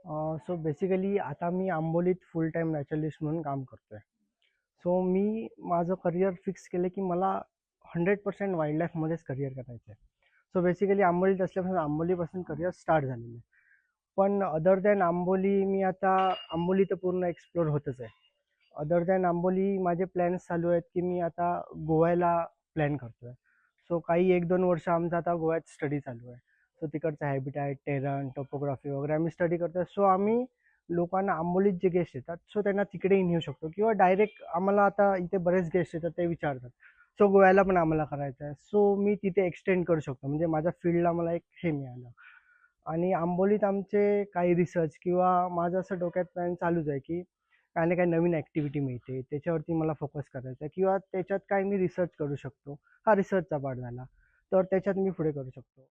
So basically आता मी आंबोलीत फुल time naturalist म्हणून काम करतोय. सो मी माझं करिअर फिक्स केलं की मला 100% वाईल्ड लाईफमध्येच करिअर करायचं आहे. सो बेसिकली आंबोलीत असल्यापासून आंबोलीपासून करिअर स्टार्ट झालेलं आहे. पण अदर दॅन आंबोली मी आता आंबोली तर पूर्ण एक्सप्लोर होतच आहे. अदर दॅन आंबोली माझे प्लॅन्स चालू आहेत की मी आता गोव्याला प्लॅन करतोय. सो काही 1-2 वर्ष आमचा आता गोव्यात स्टडी चालू आहे. सो तिकडचं हॅबिटॅट, टेरन, टोपोग्राफी वगैरे आम्ही स्टडी करतोय. सो आम्ही लोकांना आंबोलीत जे गेस्ट येतात सो त्यांना तिकडेही नेऊ शकतो किंवा डायरेक्ट आम्हाला आता इथे बरेच गेस्ट येतात ते विचारतात. सो गोव्याला पण आम्हाला करायचं आहे. सो मी तिथे एक्सटेंड करू शकतो. म्हणजे माझ्या फील्डला मला एक हे मिळालं. आणि आंबोलीत आमचे काही रिसर्च किंवा माझं असं डोक्यात प्लॅन चालूच आहे की काही ना काही नवीन ॲक्टिव्हिटी मिळते त्याच्यावरती मला फोकस करायचा आहे किंवा त्याच्यात काय मी रिसर्च करू शकतो. हा रिसर्चचा पार्ट झाला. तर त्याच्यात मी पुढे करू शकतो.